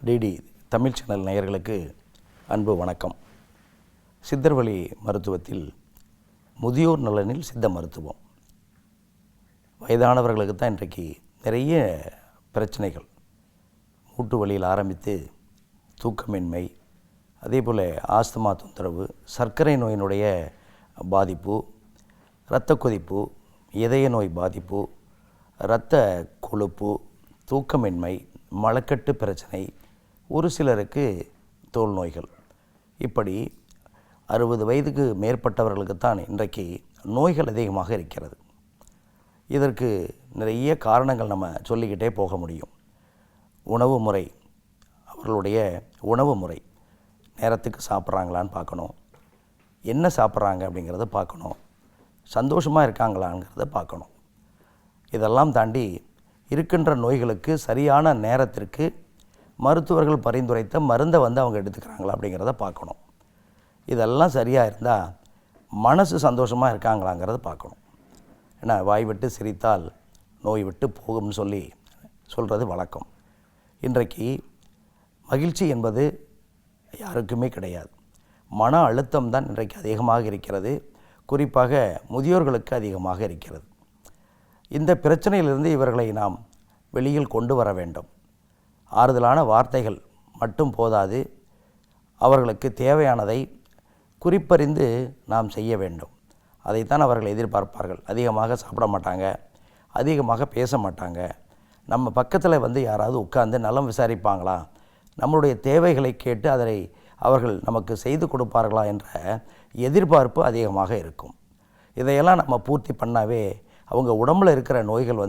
DD Tamil channel நேயர்களுக்கு அன்பு வணக்கம். சித்தர்வழி மருத்துவத்தில் முதியோர் நலனில் சித்த மருத்துவம். வயதானவர்களுக்கு தான் இன்றைக்கு நிறைய பிரச்சனைகள், மூட்டு வலியில் ஆரம்பித்து தூக்கமின்மை, அதே போல் ஆஸ்துமா தொந்தரவு, சர்க்கரை நோயினுடைய பாதிப்பு, இரத்த கொதிப்பு, இதய நோய் பாதிப்பு, இரத்த கொழுப்பு, தூக்கமின்மை, மலக்கட்டு பிரச்சனை, ஒரு சிலருக்கு தோல் நோய்கள், இப்படி 60 வயதுக்கு மேற்பட்டவர்களுக்குத்தான் இன்றைக்கு நோய்கள் அதிகமாக இருக்கிறது. இதற்கு நிறைய காரணங்கள் நம்ம சொல்லிக்கிட்டே போக முடியும். உணவு முறை, அவர்களுடைய உணவு முறை, நேரத்துக்கு சாப்பிட்றாங்களான்னு பார்க்கணும், என்ன சாப்பிட்றாங்க அப்படிங்கிறத பார்க்கணும், சந்தோஷமாக இருக்காங்களாங்கிறத பார்க்கணும். இதெல்லாம் தாண்டி இருக்கின்ற நோய்களுக்கு சரியான நேரத்திற்கு மருத்துவர்கள் பரிந்துரைத்த மருந்தை அவங்க எடுத்துக்கிறாங்களா அப்படிங்கிறத பார்க்கணும். இதெல்லாம் சரியாக இருந்தால் மனசு சந்தோஷமாக இருக்காங்களாங்கிறத பார்க்கணும். ஏன்னா வாய் விட்டு சிரித்தால் நோய் விட்டு போகும்னு சொல்கிறது வழக்கம். இன்றைக்கு மகிழ்ச்சி என்பது யாருக்குமே கிடையாது. மன அழுத்தம் தான் இன்றைக்கு அதிகமாக இருக்கிறது. குறிப்பாக முதியோர்களுக்கு அதிகமாக இருக்கிறது. இந்த பிரச்சனையிலிருந்து இவர்களை நாம் வெளியில் கொண்டு வர வேண்டும். ஆறுதலான வார்த்தைகள் மட்டும் போதாது, அவர்களுக்கு தேவையானதை குறிப்பறிந்து நாம் செய்ய வேண்டும். அதைத்தான் அவர்கள் எதிர்பார்ப்பார்கள். அதிகமாக சாப்பிட மாட்டாங்க, அதிகமாக பேச மாட்டாங்க. நம்ம பக்கத்தில் யாராவது உட்கார்ந்து நலம் விசாரிப்பாங்களா, நம்மளுடைய தேவைகளை கேட்டு அதை அவர்கள் நமக்கு செய்து கொடுப்பார்களா என்ற எதிர்பார்ப்பு அதிகமாக இருக்கும். இதையெல்லாம் நம்ம பூர்த்தி பண்ணாவே அவங்க உடம்பில் இருக்கிற நோய்கள்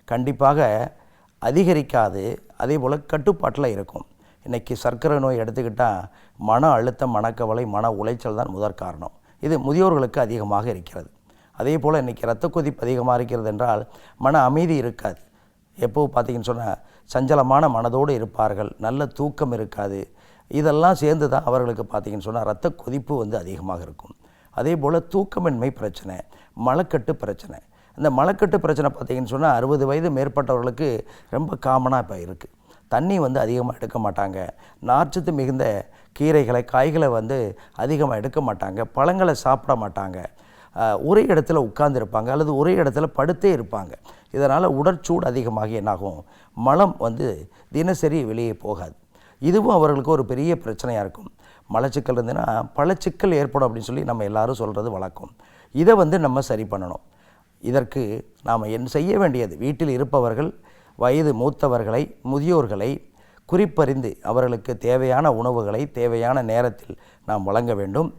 கண்டிப்பாக அதிகரிக்காது, அதே போல் கட்டுப்பாட்டில் இருக்கும். இன்றைக்கி சர்க்கரை நோய் எடுத்துக்கிட்டால் மன அழுத்தம், மனக்கவலை, மன உளைச்சல் தான் முதற் காரணம். இது முதியோர்களுக்கு அதிகமாக இருக்கிறது. அதே போல் இன்றைக்கி இரத்த கொதிப்பு அதிகமாக இருக்கிறது என்றால் மன அமைதி இருக்காது. எப்போ பார்த்திங்கன்னு சொன்னால் சஞ்சலமான மனதோடு இருப்பார்கள், நல்ல தூக்கம் இருக்காது. இதெல்லாம் சேர்ந்து தான் அவர்களுக்கு பார்த்திங்கன்னு சொன்னால் இரத்த கொதிப்பு அதிகமாக இருக்கும். அதே போல் தூக்கமின்மை பிரச்சனை, மலக்கட்டு பிரச்சனை. இந்த மலக்கட்டு பிரச்சனை பார்த்திங்கன்னு சொன்னால் 60 வயது மேற்பட்டவர்களுக்கு ரொம்ப காமனாக இப்போ இருக்குது. தண்ணி அதிகமாக எடுக்க மாட்டாங்க, நார்ச்சத்து மிகுந்த கீரைகளை, காய்களை அதிகமாக எடுக்க மாட்டாங்க, பழங்களை சாப்பிட மாட்டாங்க, ஒரே இடத்துல உட்கார்ந்துருப்பாங்க அல்லது ஒரே இடத்துல படுத்தே இருப்பாங்க. இதனால் உடற்சூடு அதிகமாகி என்னாகும், மலம் தினசரி வெளியே போகாது. இதுவும் அவர்களுக்கு ஒரு பெரிய பிரச்சனையாக இருக்கும். மலச்சிக்கல் இருந்ததுன்னா பல சிக்கல் ஏற்படும் அப்படின்னு சொல்லி நம்ம எல்லாரும் சொல்கிறது வழக்கம். இதை நம்ம சரி பண்ணணும். இதற்கு நாம் செய்ய வேண்டியது, வீட்டில் இருப்பவர்கள், வயது மூத்தவர்களை, முதியோர்களை குறிப்பறிந்து அவர்களுக்கு தேவையான உணவுகளை தேவையான நேரத்தில் நாம் வழங்க வேண்டும்.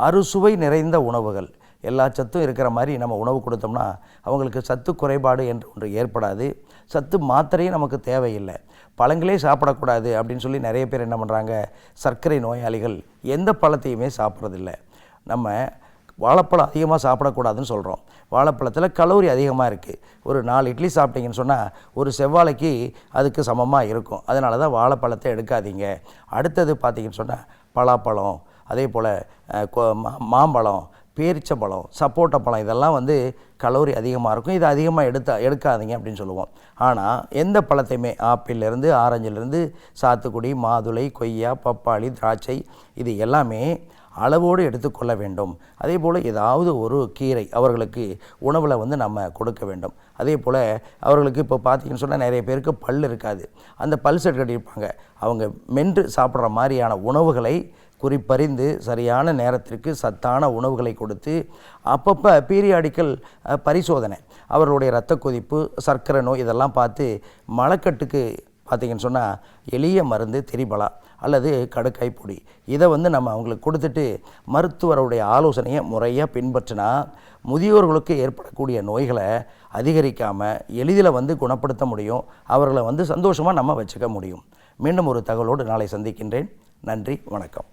அறுசுவை நிறைந்த உணவுகள், எல்லா சத்தும் இருக்கிற மாதிரி நம்ம உணவு கொடுத்தோம்னா அவங்களுக்கு சத்து குறைபாடு என்று ஒன்று ஏற்படாது. சத்து மாத்திரையும் நமக்கு தேவையில்லை. பழங்களே சாப்பிடக்கூடாது அப்படின்னு சொல்லி நிறைய பேர் என்ன பண்ணுறாங்க, சர்க்கரை நோயாளிகள் எந்த பழத்தையுமே சாப்பிட்றதில்லை. நம்ம வாழைப்பழம் அதிகமாக சாப்பிடக்கூடாதுன்னு சொல்கிறோம். வாழைப்பழத்தில் கலோரி அதிகமாக இருக்குது. ஒரு 4 இட்லி சாப்பிட்டீங்கன்னு சொன்னால் ஒரு செவ்வாழைக்கு அதுக்கு சமமாக இருக்கும். அதனால தான் வாழைப்பழத்தை எடுக்காதீங்க. அடுத்தது பார்த்திங்கன்னு சொன்னால் பலாப்பழம், அதே போல் மாம்பழம், பேரிச்சம்பழம், சப்போட்டா பழம், இதெல்லாம் கலோரி அதிகமாக இருக்கும். இது அதிகமாக எடுக்காதீங்க அப்படின்னு சொல்லுவோம். ஆனால் எந்த பழத்தையுமே, ஆப்பிள்லேருந்து ஆரஞ்சிலேருந்து சாத்துக்குடி, மாதுளை, கொய்யா, பப்பாளி, திராட்சை, இது எல்லாமே அளவோடு எடுத்துக்கொள்ள வேண்டும். அதே போல் ஏதாவது ஒரு கீரை அவர்களுக்கு உணவில் நம்ம கொடுக்க வேண்டும். அதே போல் அவர்களுக்கு இப்போ பார்த்திங்கன்னு சொன்னால் நிறைய பேருக்கு பல் இருக்காது. அந்த பல் செட் கட்டியிருப்பாங்க. அவங்க மென்று சாப்பிட்ற மாதிரியான உணவுகளை குறிப்பறிந்து சரியான நேரத்திற்கு சத்தான உணவுகளை கொடுத்து அப்பப்போ பீரியாடிக்கல் பரிசோதனை, அவர்களுடைய இரத்த கொதிப்பு, சர்க்கரை நோய் இதெல்லாம் பார்த்து மலக்கட்டுக்கு பார்த்திங்கன்னு சொன்னால் எளிய மருந்து திரிபலா அல்லது கடுக்காய் பொடி, இதை நம்ம அவங்களுக்கு கொடுத்துட்டு மருத்துவருடைய ஆலோசனையை முறையாக பின்பற்றினா முதியோர்களுக்கு ஏற்படக்கூடிய நோய்களை அதிகரிக்காமல் எளிதில் குணப்படுத்த முடியும். அவர்களை சந்தோஷமாக நம்ம வச்சுக்க முடியும். மீண்டும் ஒரு தகவலோடு நாளை சந்திக்கின்றேன். நன்றி, வணக்கம்.